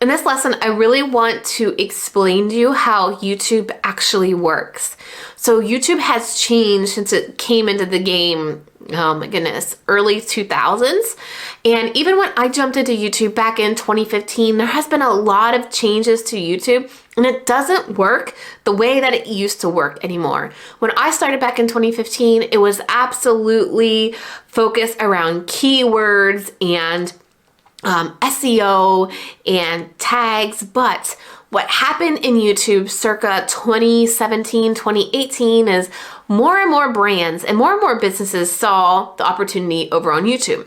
In this lesson, I really want to explain to you how YouTube actually works. So YouTube has changed since it came into the game, oh my goodness, early 2000s. And even when I jumped into YouTube back in 2015, there has been a lot of changes to YouTube, and it doesn't work the way that it used to work anymore. When I started back in 2015, it was absolutely focused around keywords and SEO and tags, but what happened in YouTube circa 2017, 2018 is more and more brands and more businesses saw the opportunity over on YouTube,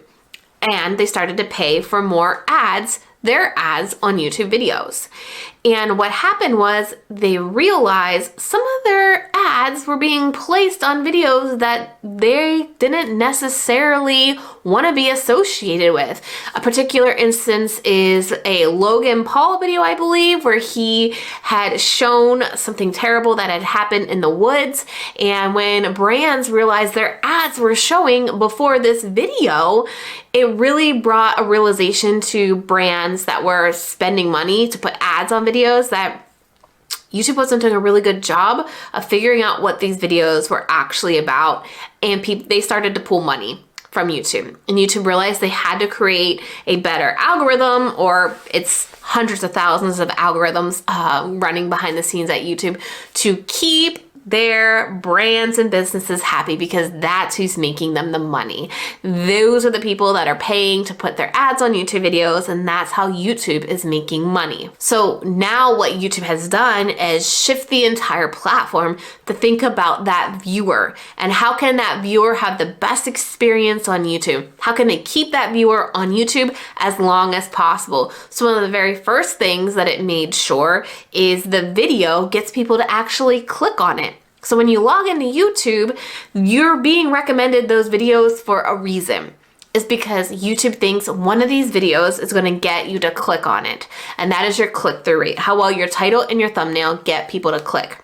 and they started to pay for more ads, their ads on YouTube videos. And what happened was they realized some of their ads were being placed on videos that they didn't necessarily want to be associated with. A particular instance is a Logan Paul video, I believe, where he had shown something terrible that had happened in the woods. And when brands realized their ads were showing before this video, it really brought a realization to brands that were spending money to put ads on videos that YouTube wasn't doing a really good job of figuring out what these videos were actually about, and they started to pull money from YouTube. And YouTube realized they had to create a better algorithm, or it's hundreds of thousands of algorithms running behind the scenes at YouTube to keep their brands and businesses happy, because that's who's making them the money. Those are the people that are paying to put their ads on YouTube videos, and that's how YouTube is making money. So now what YouTube has done is shift the entire platform to think about that viewer, and how can that viewer have the best experience on YouTube? How can they keep that viewer on YouTube as long as possible? So one of the very first things that it made sure is the video gets people to actually click on it. So when you log into YouTube, you're being recommended those videos for a reason. It's because YouTube thinks one of these videos is going to get you to click on it. And that is your click-through rate, how well your title and your thumbnail get people to click.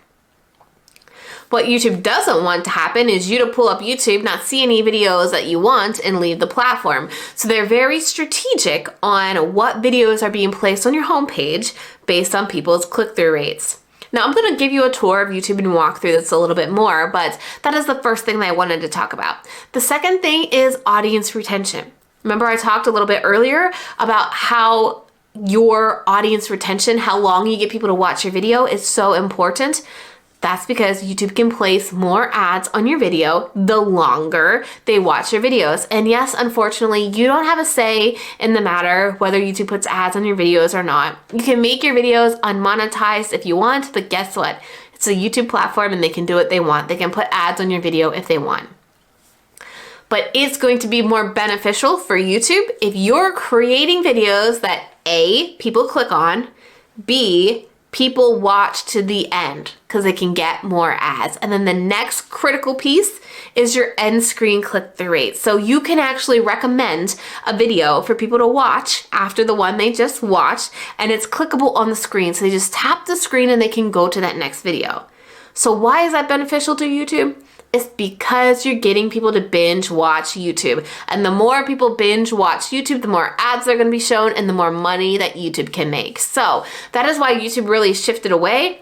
What YouTube doesn't want to happen is you to pull up YouTube, not see any videos that you want, and leave the platform. So they're very strategic on what videos are being placed on your homepage based on people's click-through rates. Now, I'm going to give you a tour of YouTube and walk through this a little bit more, but that is the first thing that I wanted to talk about. The second thing is audience retention. Remember, I talked a little bit earlier about how your audience retention, how long you get people to watch your video, is so important. That's because YouTube can place more ads on your video the longer they watch your videos. And yes, unfortunately, you don't have a say in the matter whether YouTube puts ads on your videos or not. You can make your videos unmonetized if you want, but guess what? It's a YouTube platform and they can do what they want. They can put ads on your video if they want. But it's going to be more beneficial for YouTube if you're creating videos that A, people click on, B, people watch to the end because they can get more ads. And then the next critical piece is your end screen click-through rate. So you can actually recommend a video for people to watch after the one they just watched, and it's clickable on the screen. So they just tap the screen and they can go to that next video. So why is that beneficial to YouTube? It's because you're getting people to binge watch YouTube. And the more people binge watch YouTube, the more ads they're going to be shown and the more money that YouTube can make. So that is why YouTube really shifted away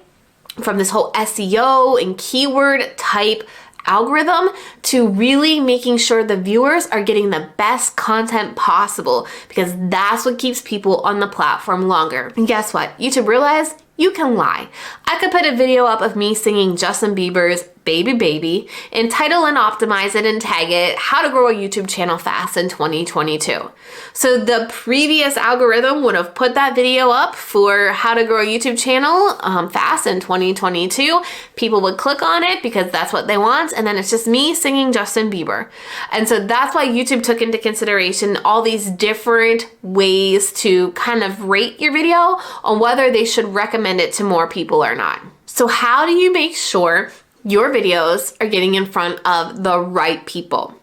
from this whole SEO and keyword type algorithm to really making sure the viewers are getting the best content possible, because that's what keeps people on the platform longer. And guess what? YouTube realized you can lie. I could put a video up of me singing Justin Bieber's Baby Baby and title and optimize it and tag it, how to grow a YouTube channel fast in 2022. So the previous algorithm would have put that video up for how to grow a YouTube channel fast in 2022. People would click on it because that's what they want, and then it's just me singing Justin Bieber. And so that's why YouTube took into consideration all these different ways to kind of rate your video on whether they should recommend it to more people or not. So how do you make sure your videos are getting in front of the right people?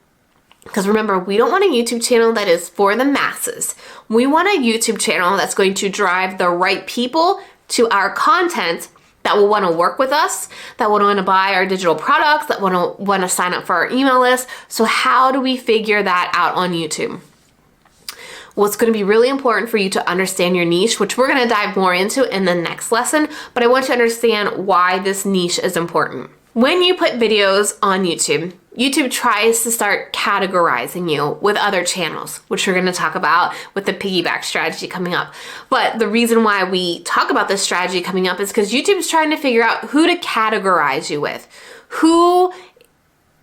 Because remember, we don't want a YouTube channel that is for the masses. We want a YouTube channel that's going to drive the right people to our content, that will want to work with us, that will want to buy our digital products, that want to sign up for our email list. So how do we figure that out on YouTube? Well, it's going to be really important for you to understand your niche, which we're going to dive more into in the next lesson, but I want you to understand why this niche is important. When you put videos on YouTube, YouTube tries to start categorizing you with other channels, which we're going to talk about with the piggyback strategy coming up. But the reason why we talk about this strategy coming up is because YouTube is trying to figure out who to categorize you with. Who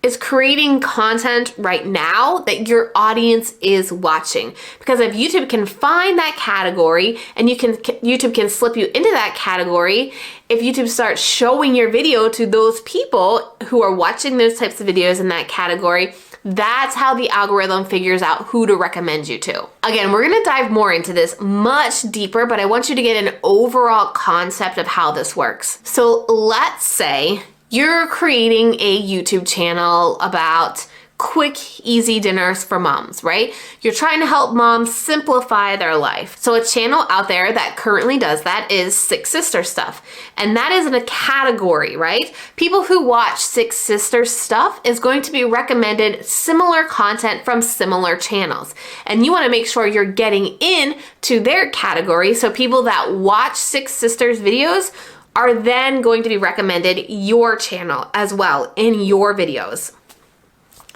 is creating content right now that your audience is watching. Because if YouTube can find that category and YouTube can slip you into that category, if YouTube starts showing your video to those people who are watching those types of videos in that category, that's how the algorithm figures out who to recommend you to. Again, we're gonna dive more into this much deeper, but I want you to get an overall concept of how this works. So let's say you're creating a YouTube channel about quick, easy dinners for moms, right? You're trying to help moms simplify their life. So a channel out there that currently does that is Six Sister Stuff. And that is in a category, right? People who watch Six Sister Stuff is going to be recommended similar content from similar channels. And you wanna make sure you're getting in to their category. So people that watch Six Sisters videos are then going to be recommended your channel as well in your videos.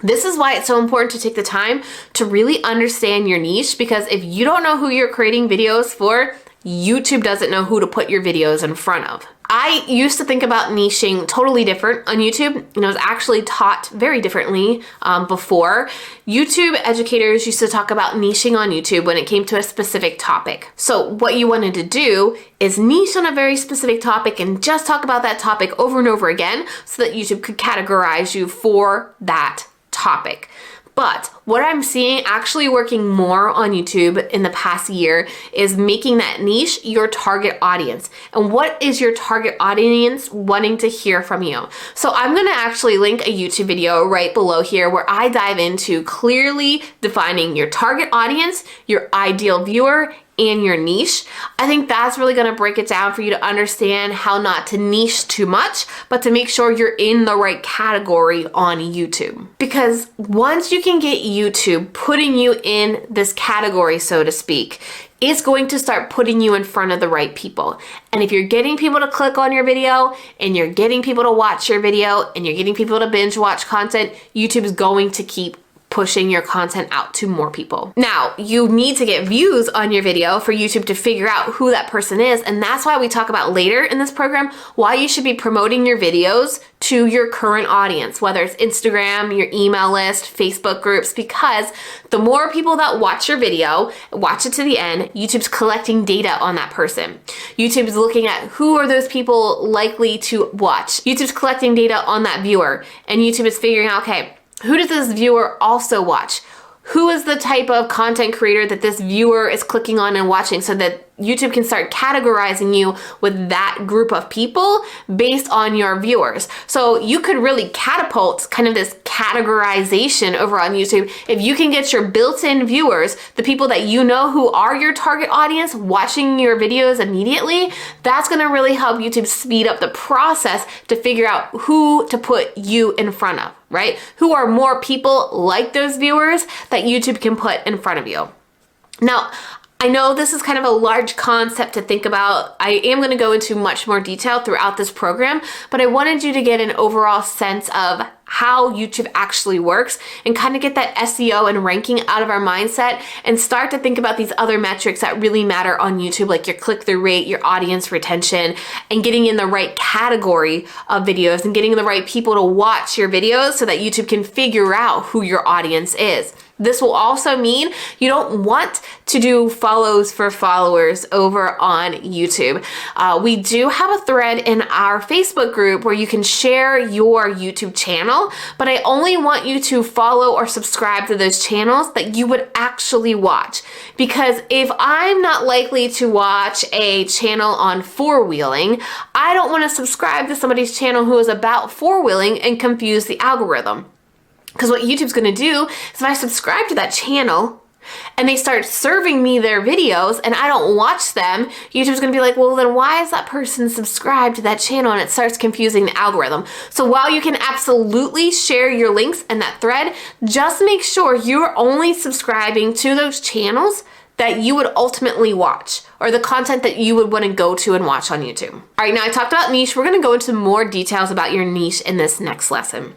This is why it's so important to take the time to really understand your niche, because if you don't know who you're creating videos for, YouTube doesn't know who to put your videos in front of. I used to think about niching totally different on YouTube, and I was actually taught very differently before. YouTube educators used to talk about niching on YouTube when it came to a specific topic. So what you wanted to do is niche on a very specific topic and just talk about that topic over and over again so that YouTube could categorize you for that topic. But what I'm seeing actually working more on YouTube in the past year is making that niche your target audience. And what is your target audience wanting to hear from you? So I'm gonna actually link a YouTube video right below here where I dive into clearly defining your target audience, your ideal viewer, and your niche. I think that's really gonna break it down for you to understand how not to niche too much, but to make sure you're in the right category on YouTube. Because once you can get YouTube putting you in this category, so to speak, it's going to start putting you in front of the right people. And if you're getting people to click on your video, and you're getting people to watch your video, and you're getting people to binge watch content, YouTube is going to keep pushing your content out to more people. Now, you need to get views on your video for YouTube to figure out who that person is, and that's why we talk about later in this program why you should be promoting your videos to your current audience, whether it's Instagram, your email list, Facebook groups, because the more people that watch your video, watch it to the end, YouTube's collecting data on that person. YouTube's looking at who are those people likely to watch. YouTube's collecting data on that viewer, and YouTube is figuring out, okay, who does this viewer also watch? Who is the type of content creator that this viewer is clicking on and watching, so that YouTube can start categorizing you with that group of people based on your viewers. So you could really catapult kind of this categorization over on YouTube if you can get your built-in viewers, the people that you know who are your target audience, watching your videos immediately. That's gonna really help YouTube speed up the process to figure out who to put you in front of, right? Who are more people like those viewers that YouTube can put in front of you. Now, I know this is kind of a large concept to think about. I am going to go into much more detail throughout this program, but I wanted you to get an overall sense of how YouTube actually works and kind of get that SEO and ranking out of our mindset and start to think about these other metrics that really matter on YouTube, like your click-through rate, your audience retention, and getting in the right category of videos and getting the right people to watch your videos so that YouTube can figure out who your audience is. This will also mean you don't want to do follows for followers over on YouTube. We do have a thread in our Facebook group where you can share your YouTube channel, but I only want you to follow or subscribe to those channels that you would actually watch. Because if I'm not likely to watch a channel on four-wheeling, I don't want to subscribe to somebody's channel who is about four-wheeling and confuse the algorithm. Because what YouTube's gonna do is if I subscribe to that channel and they start serving me their videos and I don't watch them, YouTube's gonna be like, well, then why is that person subscribed to that channel? And it starts confusing the algorithm. So while you can absolutely share your links in that thread, just make sure you're only subscribing to those channels that you would ultimately watch, or the content that you would want to go to and watch on YouTube. All right, now I talked about niche. We're going to go into more details about your niche in this next lesson.